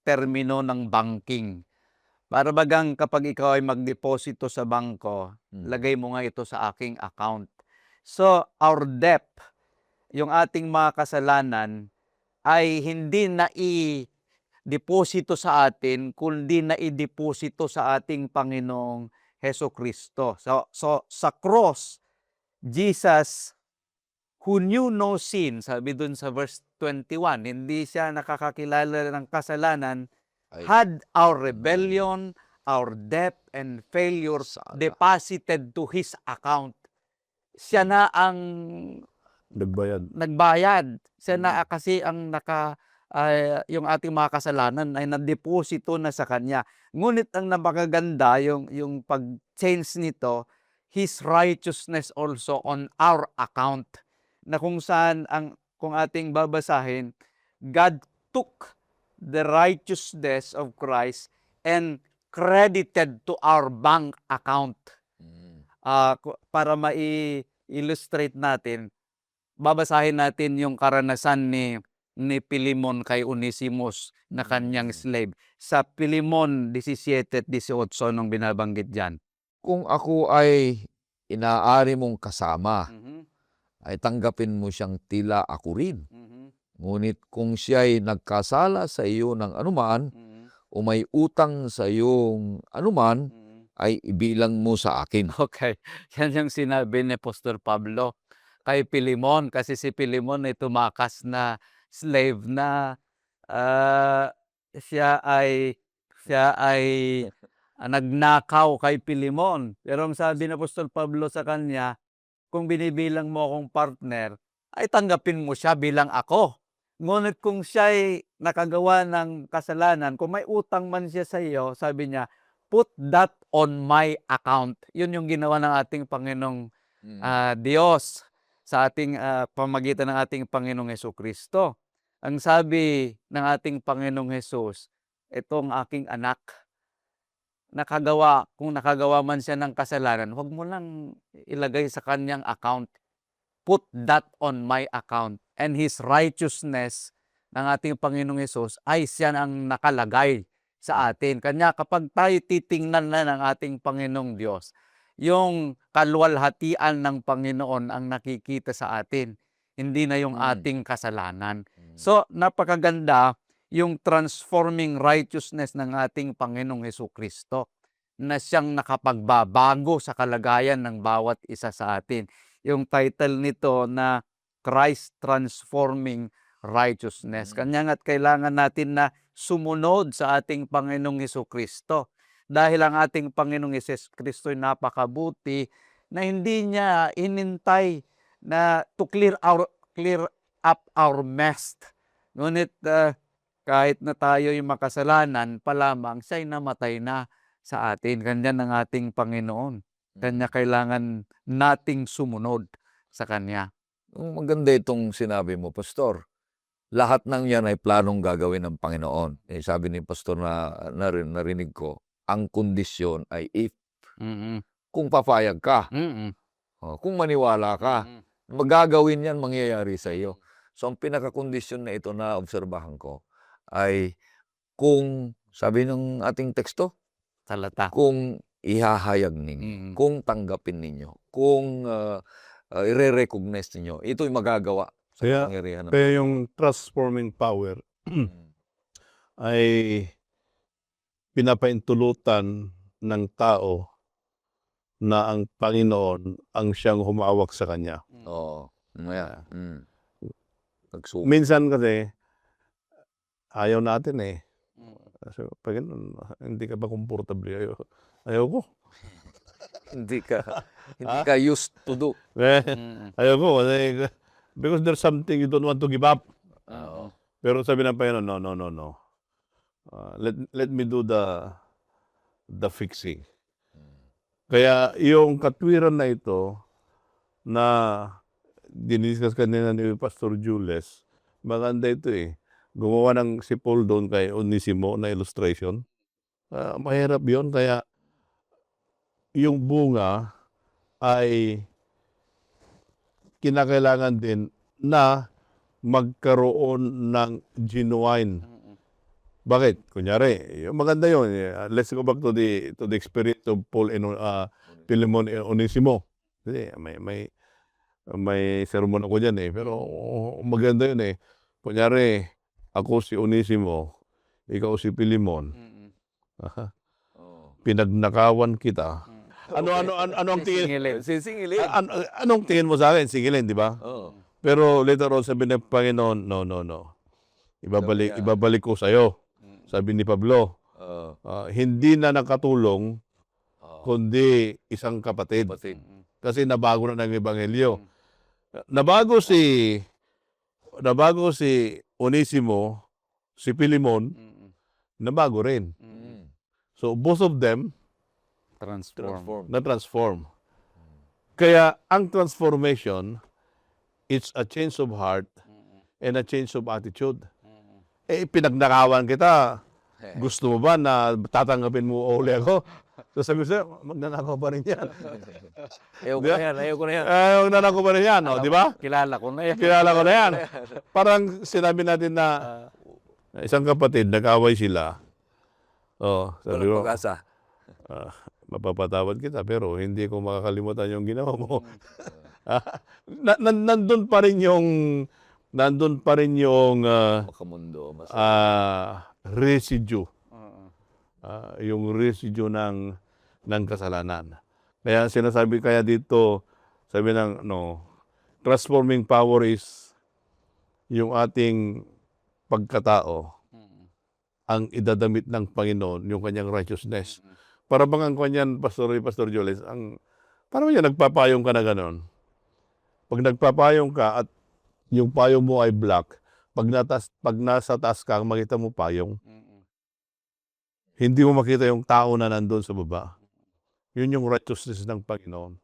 termino ng banking. Para bagang kapag ikaw ay magdeposito sa bangko, lagay mo nga ito sa aking account. So, our debt, yung ating mga kasalanan, ay hindi na i-deposito sa atin, kundi na i-deposito sa ating Panginoong Hesukristo. So, sa cross, Jesus, who knew no sin, sabi dun sa verse 21, hindi siya nakakakilala ng kasalanan, Ay, had our rebellion, our debt, and failures Sana. deposited to His account. Siya na ang Nagbayad. nagbayad. Siya na kasi ang yung ating mga kasalanan ay nadeposito na sa Kanya. Ngunit ang napakaganda, yung pag-change nito, His righteousness also on our account. Na kung saan, kung ating babasahin, God took the righteousness of Christ and credited to our bank account. Para mai-illustrate natin, babasahin natin yung karanasan ni Pilimon kay Onesimus na kanyang slave. Sa Pilimon 17 at 18 nung binabanggit dyan. Kung ako ay inaari mong kasama, ay tanggapin mo siyang tila ako rin. Ngunit kung siya'y nagkasala sa iyo ng anuman, o may utang sa iyong anuman, ay ibilang mo sa akin. Okay, yan yung sinabi ni Apostol Pablo kay Pilimon, kasi si Pilimon ay tumakas na slave na siya ay nagnakaw kay Pilimon. Pero ang sabi ni Apostol Pablo sa kanya, kung binibilang mo akong partner, ay tanggapin mo siya bilang ako. Ngunit kung siya ay nakagawa ng kasalanan, kung may utang man siya sa iyo, sabi niya, put that on my account. Yun yung ginawa ng ating Panginoong Diyos sa ating pamagitan ng ating Panginoong Hesukristo. Ang sabi ng ating Panginoong Hesus, itong aking anak, kung nakagawa man siya ng kasalanan, huwag mo lang ilagay sa kanyang account. Put that on my account. And His righteousness ng ating Panginoong Hesus ay siya ang nakalagay sa atin. Kanya kapag tayo titingnan na ng ating Panginoong Diyos, yung kaluwalhatian ng Panginoon ang nakikita sa atin, hindi na yung ating kasalanan. So, napakaganda yung transforming righteousness ng ating Panginoong Hesukristo na siyang nakapagbabago sa kalagayan ng bawat isa sa atin. Yung title nito na Christ Transforming Righteousness. Kanya nga't kailangan natin na sumunod sa ating Panginoong Hesukristo. Dahil ang ating Panginoong Hesukristo ay napakabuti na hindi niya inintay na to clear up our mess. Ngunit kahit na tayo yung makasalanan pa lamang, siya ay namatay na sa atin. Ganyan ang ating Panginoon. Kanya kailangan nating sumunod sa Kanya. Maganda itong sinabi mo, Pastor. Lahat ng yan ay planong gagawin ng Panginoon. Sabi ni Pastor na narinig ko, ang kondisyon ay if. Kung papayag ka, kung maniwala ka, magagawin yan, mangyayari sa iyo. So ang pinakakondisyon na ito na obserbahan ko ay kung, sabi ng ating teksto, Talata. kung ihahayag ninyo, kung tanggapin ninyo, kung i-recognize ninyo, ito'y magagawa sa pangyarihan ng Kaya yung transforming power ay pinapaintulutan ng tao na ang Panginoon ang siyang humawak sa kanya. Oo. Minsan kasi, ayaw natin eh. So, pag hindi ka ba komportable? Ayaw ko. Hindi ka used to do. Ayaw ko. Because there's something you don't want to give up. Pero sabi ng Panginoon, no. Let me do the fixing. Kaya yung katwiran na ito na diniscuss kanina ni Pastor Jules, maganda ito eh. Gumawa ng si Paul doon kay Onesimo na illustration. Mahirap yon, kaya yung bunga ay kinakailangan din na magkaroon ng genuine. Bakit? Kunyari, yung maganda yun. Let's go back to the experience of Paul and Philemon and Onesimo. Kasi may sermon ako dyan eh. Pero maganda yun eh. Kunyari, ako si Onesimo, ikaw si Philemon. Pinagnakawan kita. Ano ang tingin? Sisingilin. Anong tingin mo sa akin? Singilin, di ba? Oo. Pero later on, sabi ng Panginoon, no. Ibabalik ko sa'yo. Sabi ni Pablo, Oo. hindi na nakatulong, Oo. kundi isang kapatid. Kapatid. Kasi nabago na ng Ebanghelyo. Nabago si Onesimo, si Philemon, nabago rin. So both of them Transform. na-transform. Kaya ang transformation, it's a change of heart and a change of attitude. Pinagnakawan kita. Gusto mo ba na tatanggapin mo uli ako? So sabi ko sa'yo, magnanakaw pa rin yan. Ayoko Di ba? na yan. Ayoko na yan. Magnanakaw pa rin yan, di ba? Kilala ko na yan. Kilala ko na yan. Parang sinabi natin na isang kapatid, nag-away sila. Sabi Walang ko, pag-asa. mapapatawad kita pero hindi ko makakalimutan yung ginawa mo. Nandun pa rin yung Makamundo. residue. Yung residue ng kasalanan. Kaya sinasabi kaya dito, sabi ng transforming power is yung ating pagkatao ang idadamit ng Panginoon, yung kanyang righteousness. Para bang ang kanyan, Pastor Jules, parang yan, nagpapayong ka na gano'n. Pag nagpapayong ka at yung payong mo ay black, pag nasa taas ka, makita mo payong, hindi mo makita yung tao na nandun sa baba. Yun yung righteousness ng Panginoon.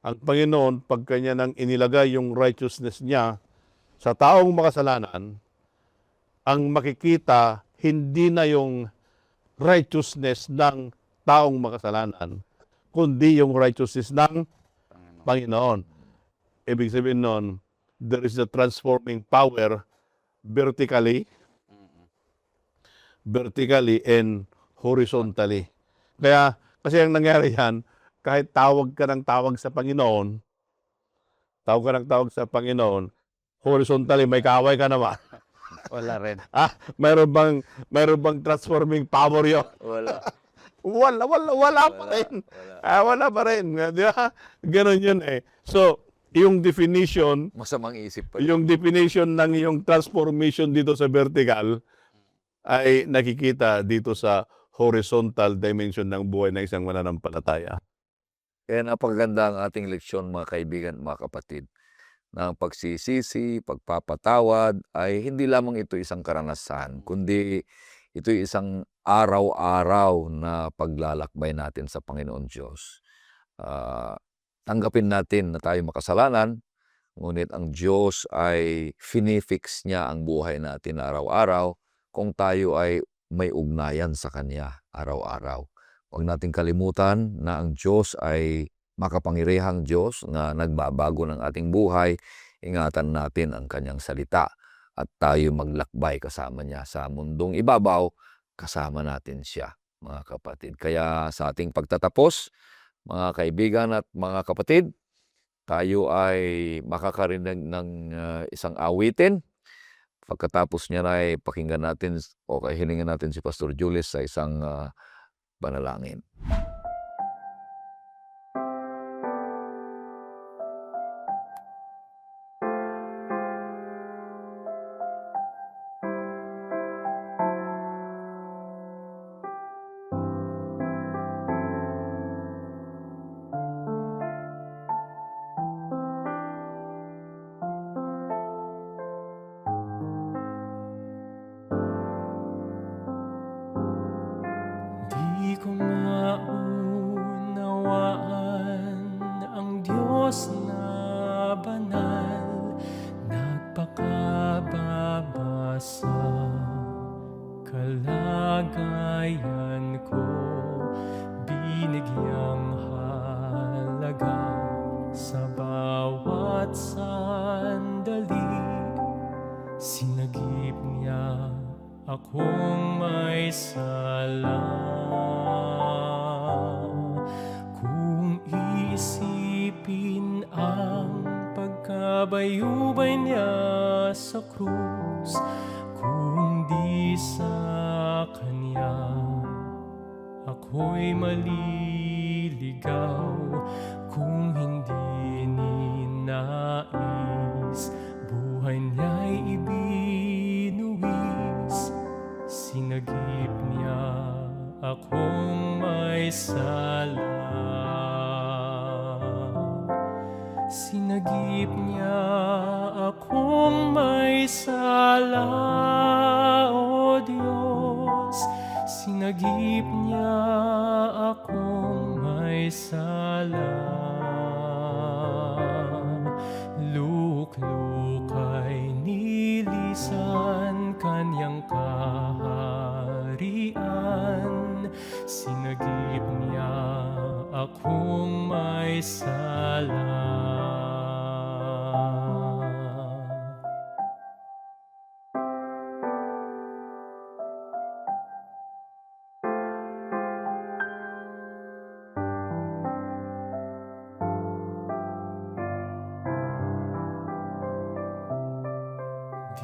Ang Panginoon, pag kanya nang inilagay yung righteousness niya sa taong makasalanan, ang makikita, hindi na yung righteousness ng taong makasalanan, kundi yung righteousness ng Panginoon. Ibig sabihin nun, there is a transforming power vertically and horizontally. Kaya, kasi ang nangyari yan, kahit tawag ka ng tawag sa Panginoon, horizontally, may kaaway ka naman. Wala rin. Mayroon bang transforming power yun? Wala. Wala pa rin. Wala pa rin. Di ba? Ganon yun eh. So, yung definition, Masamang isip pa. yung definition ng yung transformation dito sa vertical ay nakikita dito sa horizontal dimension ng buhay ng isang mananampalataya. Kaya napakaganda ang ating leksyon, mga kaibigan, mga kapatid, na ang pagsisisi, pagpapatawad ay hindi lamang ito isang karanasan, kundi ito isang araw-araw na paglalakbay natin sa Panginoon Diyos. Tanggapin natin na tayo makasalanan, ngunit ang Diyos ay finifix niya ang buhay natin araw-araw kung tayo ay may ugnayan sa Kanya araw-araw. Huwag nating kalimutan na ang Diyos ay makapangyarihang Diyos na nagbabago ng ating buhay. Ingatan natin ang Kanyang salita at tayo maglakbay kasama Niya sa mundong ibabaw, kasama natin Siya, mga kapatid. Kaya sa ating pagtatapos, mga kaibigan at mga kapatid, tayo ay makakarinig ng isang awitin. Pagkatapos niya ay pakinggan natin o hilingan natin si Pastor Jules sa isang panalangin. Di ko maulit sa kalagayan ko, binigyang halaga sa bawat sandali. Sinagip niya akong may sala. Kung iisipin ang pagkabayubay niya sa krus, kung di sa kanya ako'y maliligaw, kung hindi ninais buhay niya'y ibinuwis, sinagip niya akong may sala. Sinagip niya akong may sala, O Diyos. Sinagip niya akong may sala. Luklukay nilisan kanyang kaharian. Sinagip niya akong may sala.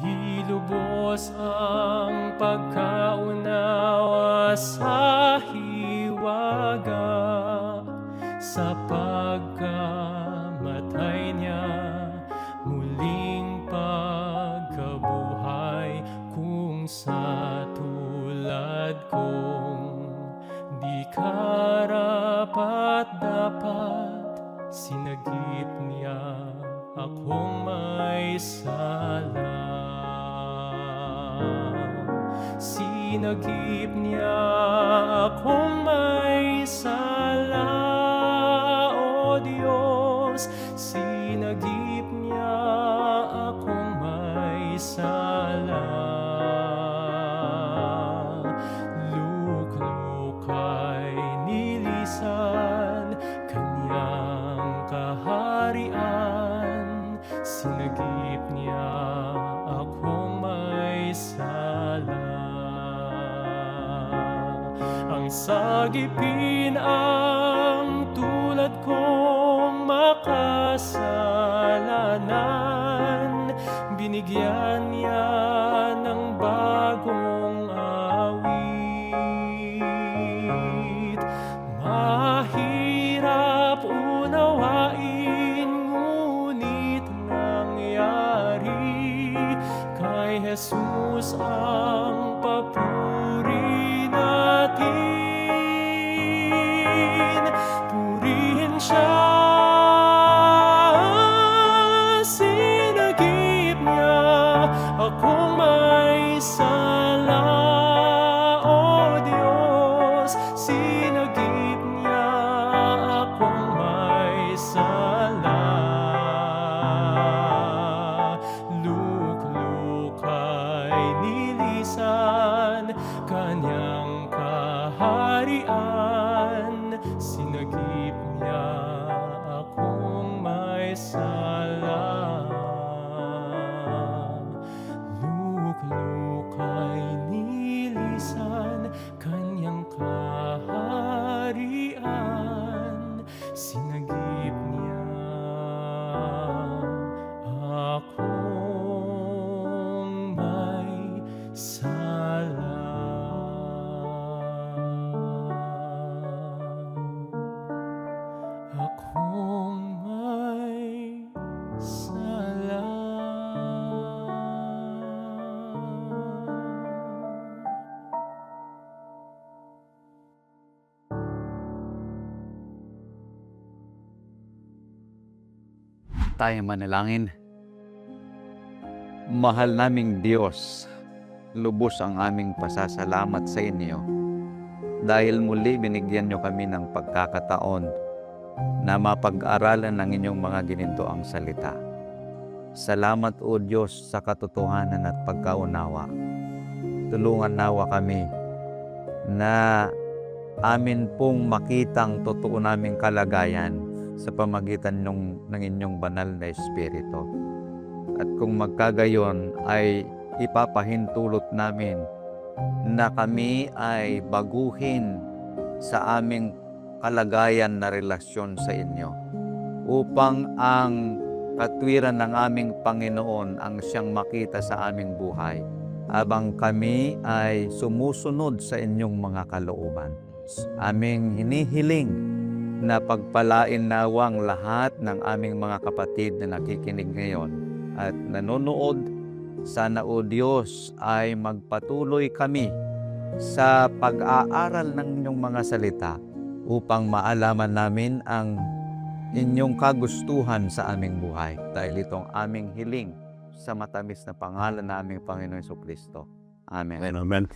Di lubos ang pagkaunawa sa hiwaga, sa pagkamatay niya, muling pagkabuhay. Kung sa tulad kong di karapat-dapat, sinagip niya akong may sala. Sinagip niya akong may sala, O Diyos. Sinagip niya akong may sala. Luklukay nilisan kanyang kaharian. Sinagip niya akong may sala. Ang sagipin ang tulad kong makasalanan, binigyan niya ng bagong awit. Mahirap unawain, ngunit nangyari. Kay Jesus ang papuri natin. Purihin siya. Sinagip niya akong may sala, O Diyos. Sinagip niya akong may sala. Luklukay nilisan kanyang kaharian. Sinagip niya akong may sala. Luklukay nilisan kanyang kaharian. Sinagip niya akong may sala. Akong may sala. Tayo manalangin. Mahal naming Diyos, lubos ang aming pasasalamat sa inyo dahil muli binigyan nyo kami ng pagkakataon na mapag-aralan ng inyong mga ginintoang salita. Salamat o Diyos sa katotohanan at pagkaunawa. Tulungan nawa kami na amin pong makitang totoo naming kalagayan sa pamagitan ng inyong banal na Espiritu. At kung magkagayon ay ipapahintulot namin na kami ay baguhin sa aming kalagayan na relasyon sa inyo upang ang katwiran ng aming Panginoon ang siyang makita sa aming buhay habang kami ay sumusunod sa inyong mga kalooban. Aming hinihiling na pagpalain nawang lahat ng aming mga kapatid na nakikinig ngayon at nanonood. Sana o Diyos ay magpatuloy kami sa pag-aaral ng inyong mga salita upang maalaman namin ang inyong kagustuhan sa aming buhay. Dahil itong aming hiling sa matamis na pangalan na aming Panginoon Jesucristo. Amen. Amen.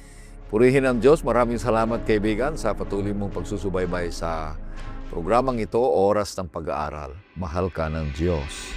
Purihin ang Diyos. Maraming salamat kaibigan sa patuloy mong pagsusubaybay sa programang ito, Oras ng Pag-aaral. Mahal ka ng Diyos.